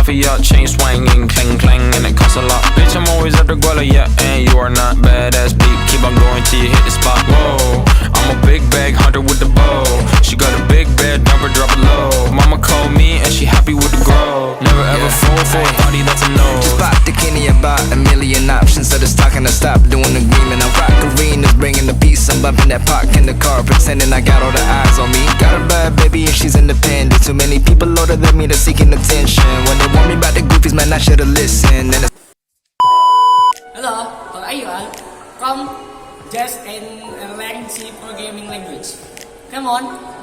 mafia, chain swinging, clang clang, and it costs a lot. Bitch, I'm always at the guala, yeah, and you are not badass beat. Keep on going till you hit the spot. Whoa, I'm a big bag hunter with the bow. She got a big bed, number drop it low. Mama called me and she happy with the grow. Never ever fall for a body that's a no. Just bought the Kenny about a million options. So just talking to stop doing agreement. I'm rock arenas, bringing the peace. I'm bumping that park in the car, pretending I got all the eyes on me. Got a bad baby and she's independent. Too many people older than me that's seeking attention. When they want me about the goofies, man, I should've listened. And Hello, how are you all? Come, just and learn C programming language. Come on.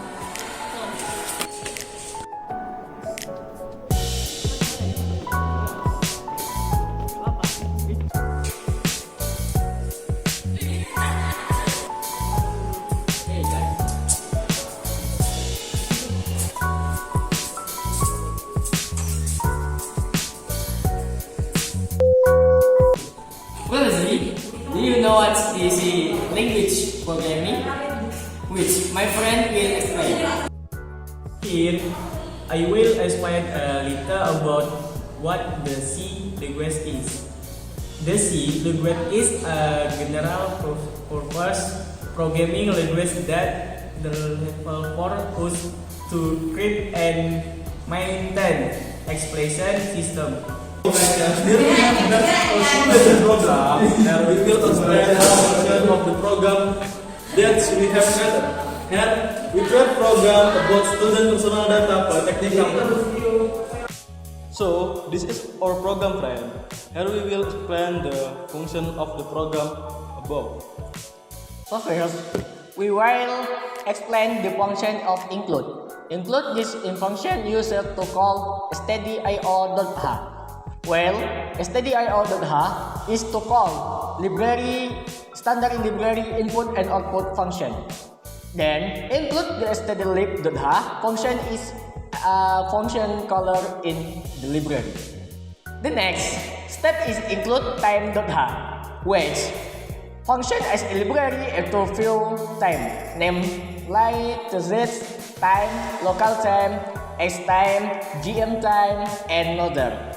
Well, Z, do you know what is language programming? Which my friend will explain. Here, I will explain a little about what the C language is. The C language is a general purpose programming language that developers to create and maintain expression system. Here we have that simulation program, and we will explain the function of the program that we have created. Here we create program about student personal data protecting company. So this is our program, friend. Here we will explain the function of the program above. So first, we will explain the function of include. Include this in function used to call stdio.h. Well, stdio.h is to call standard library input and output function. Then include the stdlib.h function is a function called in the library. The next step is include time.h, which function as a library to fill time, name like z time, local time, x time, gm time, and other.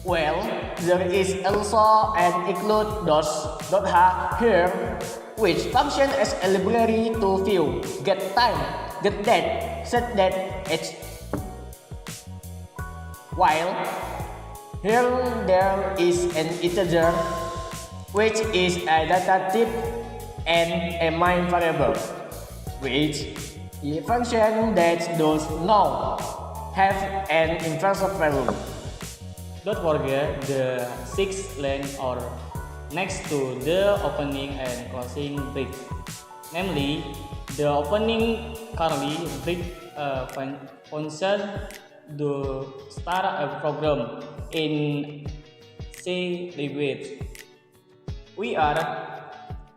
Well, there is also an include.h here, which function as a library to fill get time, get date, set date, etc. While here there is an integer, which is a data type and a main variable, which is a function that does not have an inverse value. Don't forget the sixth line or next to the opening and closing brace. Namely, the opening curly brace function to start a program in C language. We are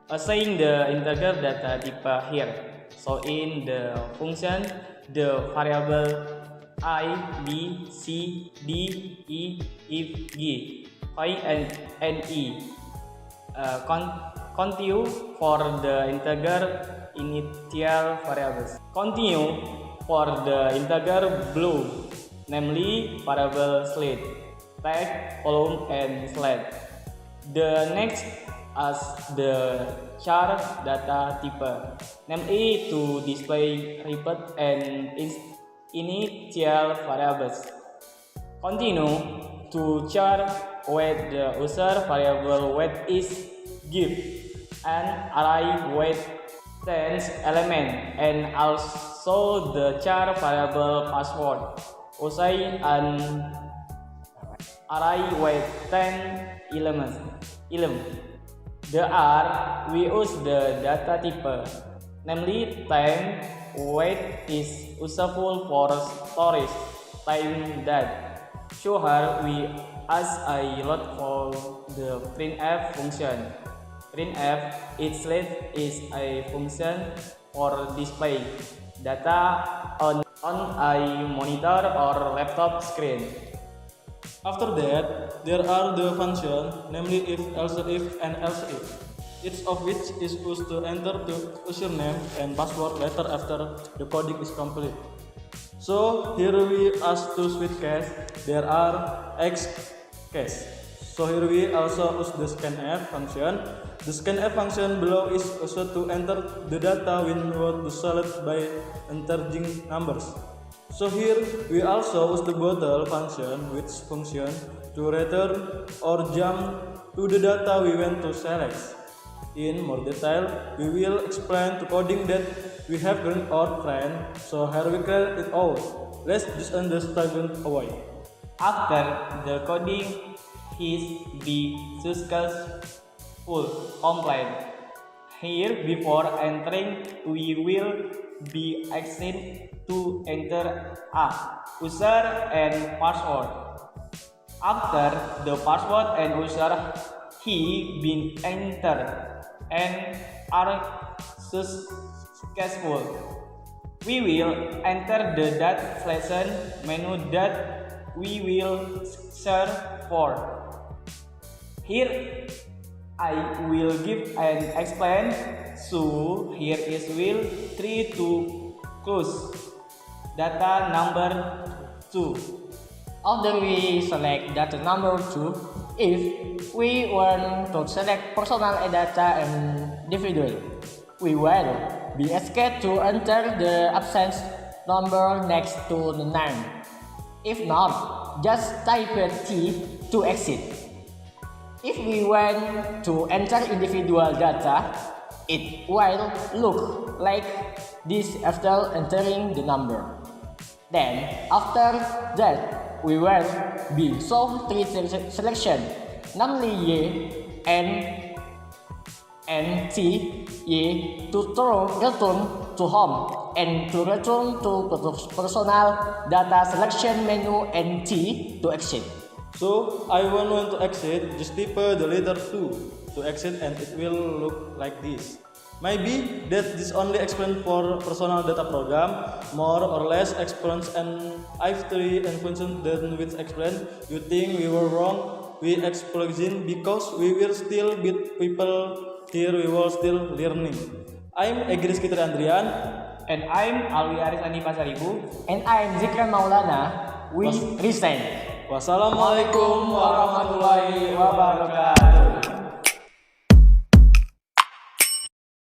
assigning the integer data type here. So in the function, the variable I, B, C, D, E, F, G, I, and E continue for the integer initial variables. Continue for the integer blue, namely variable slate, tag, column, and slate. The next as the char data type, namely to display repeat and initial variables. Continue to char with the user variable weight is give and array weight 10 element and also the char variable password usai an array weight 10 elements. We use the data type, namely time. Weight is useful for storage time that. So here we as a load for the printf function. Printf itself is a function for display data on a monitor or laptop screen. After that, there are the functions, namely if, else if, and else if. Each of which is used to enter the username and password later after the coding is complete. So here we ask to switch case, there are X case. So here we also use the scanf function. The scanf function below is also to enter the data when we want to select by entering numbers. So here we also use the bottle function, which function to return or jump to the data we want to select. In more detail, we will explain to coding that we have learned our friend. So here we clear it out. Let's just understand away. After the coding is be successful complete. Here before entering we will be asked to enter a user and password. After the password and user he been entered and are successful, we will enter the that selection menu that we will search for. Here I will give an explain. So here is will 3 to close data number 2. After we select data number 2, if we want to select personal data and individual, we will be asked to enter the absence number next to the name. If not, just type T to exit. If we want to enter individual data, it will look like this after entering the number. Then, after that, we will be shown three selection, namely Y and T. Y to return to home and to return to personal data selection menu and T to exit. So I want to exit, just type the letter 2 to exit and it will look like this. Maybe that this only explained for personal data program, more or less explains and if3 and function than which explained. You think we were wrong? We explain because we will still with people here, we were still learning. I'm Egris Kitri Andrian. And I'm Alwi Arisani Pasaribu. And I'm Zikran Maulana. We resign. Wassalamualaikum warahmatullahi wabarakatuh.